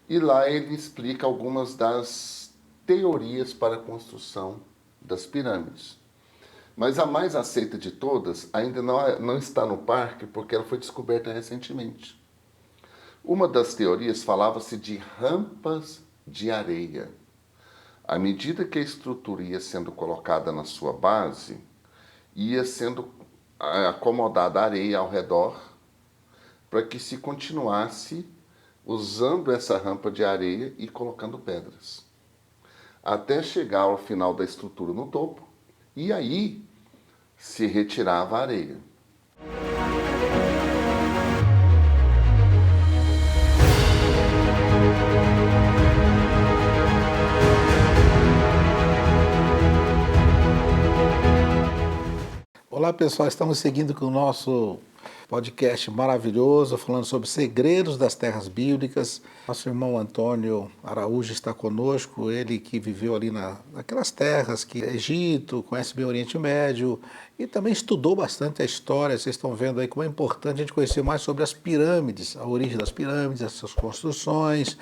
E lá ele explica algumas das teorias para a construção das pirâmides. Mas a mais aceita de todas ainda não está no parque porque ela foi descoberta recentemente. Uma das teorias falava-se de rampas de areia. À medida que a estrutura ia sendo colocada na sua base, ia sendo acomodada areia ao redor para que se continuasse usando essa rampa de areia e colocando pedras, até chegar ao final da estrutura no topo, e aí se retirava a areia. Olá pessoal, estamos seguindo com o nosso podcast maravilhoso, falando sobre segredos das terras bíblicas. Nosso irmão Antônio Araújo está conosco, ele que viveu ali naquelas terras, que é Egito, conhece bem o Oriente Médio e também estudou bastante a história. Vocês estão vendo aí como é importante a gente conhecer mais sobre as pirâmides, a origem das pirâmides, as suas construções,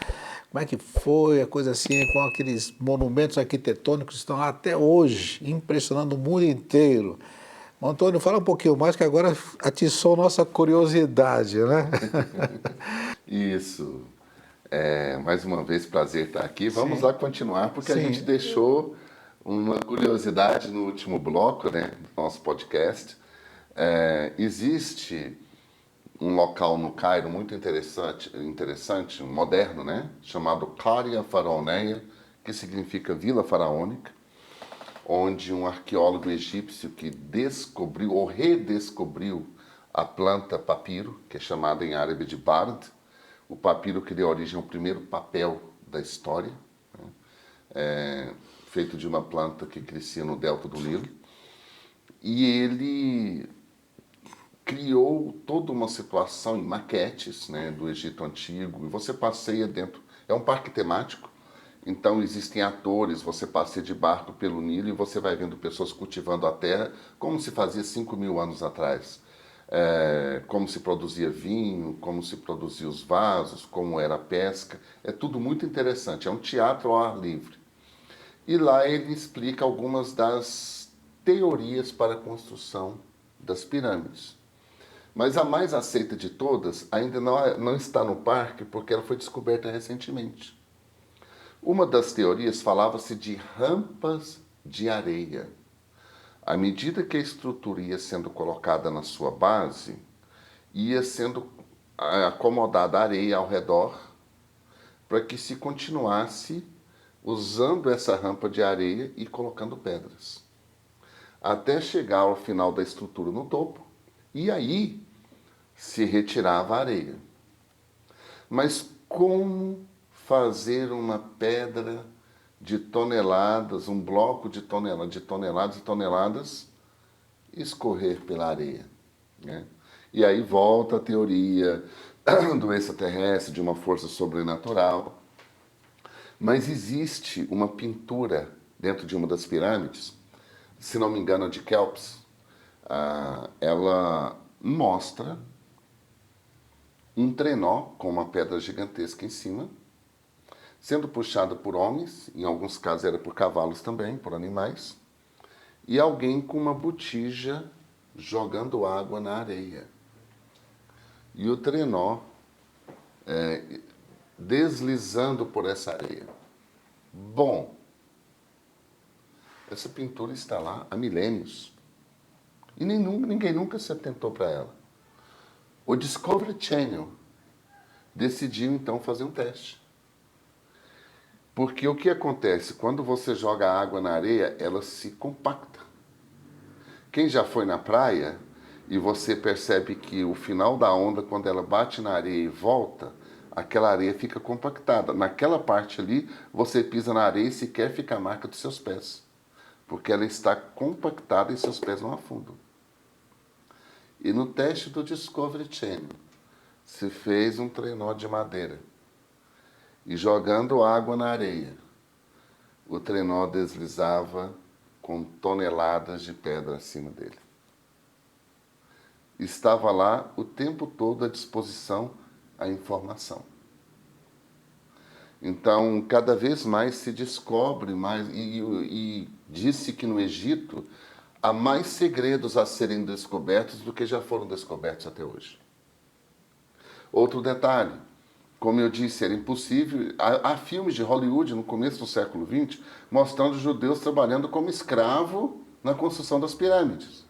como é que foi, a coisa assim, com aqueles monumentos arquitetônicos que estão lá até hoje, impressionando o mundo inteiro. Antônio, fala um pouquinho mais, que agora atiçou nossa curiosidade, né? Isso. Mais uma vez, prazer estar aqui. Vamos Sim, lá continuar, porque a gente sim, deixou uma curiosidade no último bloco, né, do nosso podcast. Existe um local no Cairo muito interessante, moderno, né, chamado Qaria Faraoneia, que significa Vila Faraônica, onde um arqueólogo egípcio que descobriu ou redescobriu a planta papiro, que é chamada em árabe de bard, o papiro que deu origem ao primeiro papel da história, né? Feito de uma planta que crescia no delta do Nilo. E ele criou toda uma situação em maquetes, né, do Egito Antigo, e você passeia dentro. É um parque temático, então existem atores, você passeia de barco pelo Nilo e você vai vendo pessoas cultivando a terra como se fazia 5.000 anos atrás. Como se produzia vinho, como se produzia os vasos, como era a pesca. É tudo muito interessante, é um teatro ao ar livre. E lá ele explica algumas das teorias para a construção das pirâmides. Mas a mais aceita de todas ainda não está no parque porque ela foi descoberta recentemente. Uma das teorias falava-se de rampas de areia. À medida que a estrutura ia sendo colocada na sua base, ia sendo acomodada areia ao redor para que se continuasse usando essa rampa de areia e colocando pedras, até chegar ao final da estrutura no topo, e aí se retirava a areia. Mas como fazer uma pedra de toneladas, um bloco de toneladas e toneladas, escorrer pela areia, né? E aí volta a teoria do extraterrestre, de uma força sobrenatural. Mas existe uma pintura dentro de uma das pirâmides, se não me engano, a de Kelps. Ela mostra um trenó com uma pedra gigantesca em cima, sendo puxada por homens, em alguns casos era por cavalos também, por animais, e alguém com uma botija jogando água na areia. E o trenó deslizando por essa areia. Bom, essa pintura está lá há milênios e ninguém nunca se atentou para ela. O Discovery Channel decidiu então fazer um teste. Porque o que acontece? Quando você joga água na areia, ela se compacta. Quem já foi na praia e você percebe que o final da onda, quando ela bate na areia e volta, aquela areia fica compactada. Naquela parte ali, você pisa na areia e sequer fica a marca dos seus pés, porque ela está compactada e seus pés não afundam. E no teste do Discovery Channel, se fez um trenó de madeira e jogando água na areia, o trenó deslizava com toneladas de pedra acima dele. Estava lá o tempo todo à disposição a informação. Então, cada vez mais se descobre mais, e disse que no Egito há mais segredos a serem descobertos do que já foram descobertos até hoje. Outro detalhe, como eu disse, era impossível. Há filmes de Hollywood no começo do século XX mostrando os judeus trabalhando como escravo na construção das pirâmides.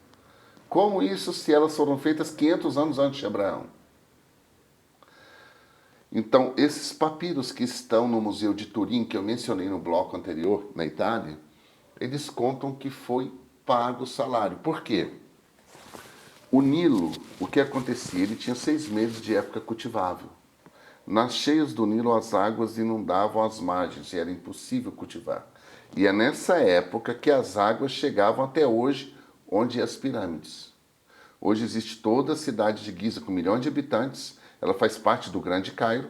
Como isso se elas foram feitas 500 anos antes de Abraão? Então, esses papiros que estão no Museu de Turim, que eu mencionei no bloco anterior, na Itália, eles contam que foi pago o salário. Por quê? O Nilo, o que acontecia? Ele tinha 6 meses de época cultivável. Nas cheias do Nilo, as águas inundavam as margens e era impossível cultivar. E é nessa época que as águas chegavam até hoje, onde as pirâmides. Hoje existe toda a cidade de Giza com milhões de habitantes. Ela faz parte do Grande Cairo,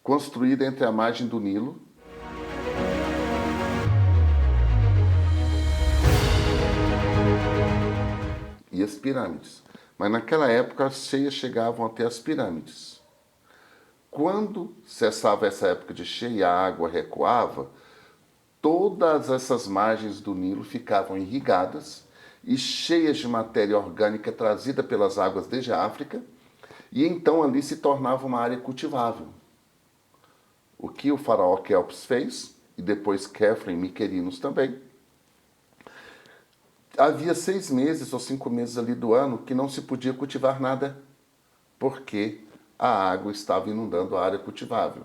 construída entre a margem do Nilo e as pirâmides. Mas naquela época as cheias chegavam até as pirâmides. Quando cessava essa época de cheia e a água recuava, todas essas margens do Nilo ficavam irrigadas e cheias de matéria orgânica trazida pelas águas desde a África, e então ali se tornava uma área cultivável. O que o faraó Quéops fez, e depois Quefren e Miquerinos também. Havia 6 meses ou 5 meses ali do ano que não se podia cultivar nada, porque a água estava inundando a área cultivável.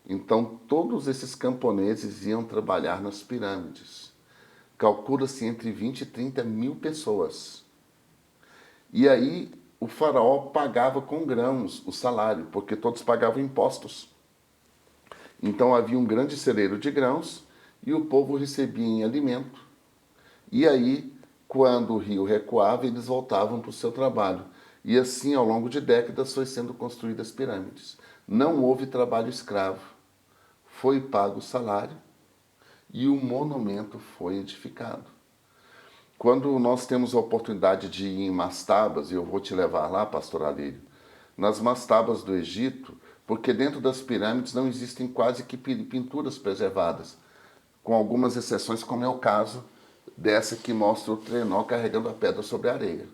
Então todos esses camponeses iam trabalhar nas pirâmides. Calcula-se entre 20 e 30 mil pessoas. E aí o faraó pagava com grãos o salário, porque todos pagavam impostos. Então havia um grande celeiro de grãos e o povo recebia em alimento. E aí, quando o rio recuava, eles voltavam para o seu trabalho. E assim, ao longo de décadas, foi sendo construídas pirâmides. Não houve trabalho escravo. Foi pago o salário e o monumento foi edificado. Quando nós temos a oportunidade de ir em mastabas, e eu vou te levar lá, pastor Alírio, nas mastabas do Egito, porque dentro das pirâmides não existem quase que pinturas preservadas, com algumas exceções, como é o caso dessa que mostra o trenó carregando a pedra sobre a areia.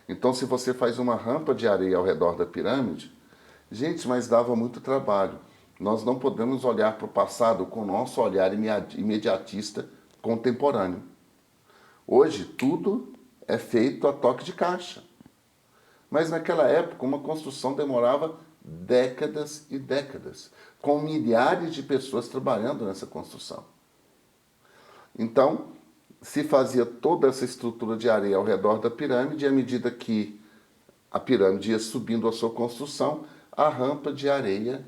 Então, se você faz uma rampa de areia ao redor da pirâmide, gente, mas dava muito trabalho. Nós não podemos olhar para o passado com o nosso olhar imediatista contemporâneo. Hoje, tudo é feito a toque de caixa. Mas naquela época, uma construção demorava décadas e décadas, com milhares de pessoas trabalhando nessa construção. Então, se fazia toda essa estrutura de areia ao redor da pirâmide, e à medida que a pirâmide ia subindo a sua construção, a rampa de areia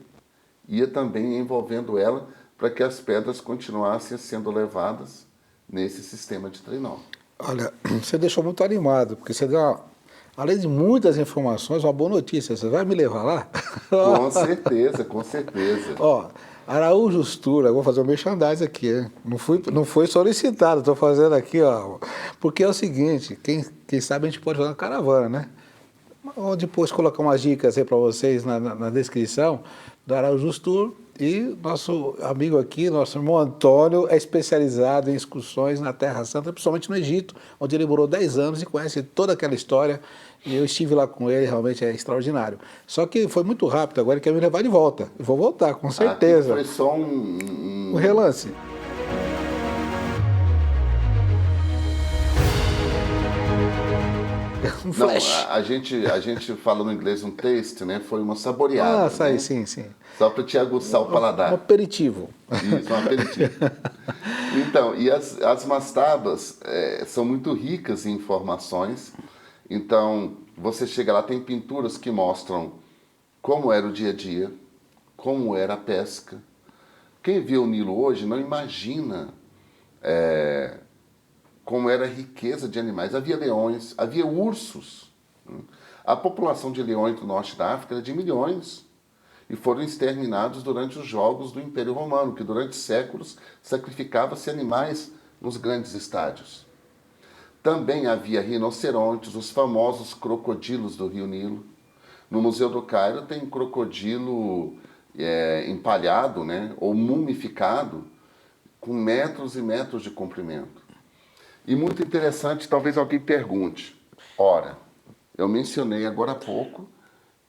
ia também envolvendo ela para que as pedras continuassem sendo levadas nesse sistema de trenó. Olha, você deixou muito animado, porque você deu, além de muitas informações, uma boa notícia. Você vai me levar lá? Com certeza, com certeza. Ó, Araújo Stura, vou fazer um merchandising aqui, hein? Não foi solicitado, estou fazendo aqui, ó. Porque é o seguinte, quem sabe a gente pode fazer uma caravana, né? Ou depois colocar umas dicas aí para vocês na descrição do Araújo Tour. E nosso amigo aqui, nosso irmão Antônio, é especializado em excursões na Terra Santa, principalmente no Egito, onde ele morou 10 anos e conhece toda aquela história. E eu estive lá com ele, realmente é extraordinário. Só que foi muito rápido, agora ele quer me levar de volta. Eu vou voltar, com certeza. Aqui foi só um relance. Um flash. Não, a gente fala no inglês um taste, né? Foi uma saboreada. Sai, né? sim. Só para te aguçar o paladar. Um aperitivo. Isso, um aperitivo. Então, e as mastabas são muito ricas em informações. Então, você chega lá, tem pinturas que mostram como era o dia a dia, como era a pesca. Quem vê o Nilo hoje não imagina como era a riqueza de animais. Havia leões, havia ursos. A população de leões do norte da África era de milhões e foram exterminados durante os Jogos do Império Romano, que durante séculos sacrificava-se animais nos grandes estádios. Também havia rinocerontes, os famosos crocodilos do Rio Nilo. No Museu do Cairo tem crocodilo empalhado, né, ou mumificado, com metros e metros de comprimento. E muito interessante, talvez alguém pergunte, ora, eu mencionei agora há pouco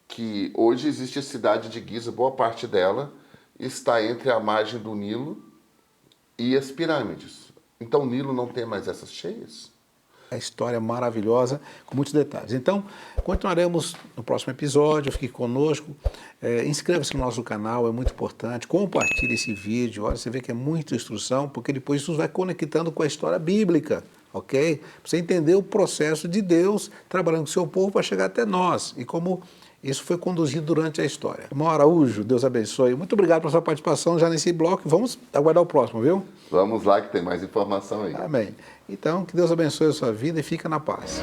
que hoje existe a cidade de Giza, boa parte dela está entre a margem do Nilo e as pirâmides. Então o Nilo não tem mais essas cheias? A história maravilhosa, com muitos detalhes. Então, continuaremos no próximo episódio, fique conosco, inscreva-se no nosso canal, é muito importante, compartilhe esse vídeo, olha, você vê que é muita instrução, porque depois isso vai conectando com a história bíblica, ok? Pra você entender o processo de Deus trabalhando com o seu povo para chegar até nós, e como isso foi conduzido durante a história. Irmão Araújo, Deus abençoe. Muito obrigado pela sua participação já nesse bloco. Vamos aguardar o próximo, viu? Vamos lá que tem mais informação aí. Amém. Então, que Deus abençoe a sua vida e fica na paz.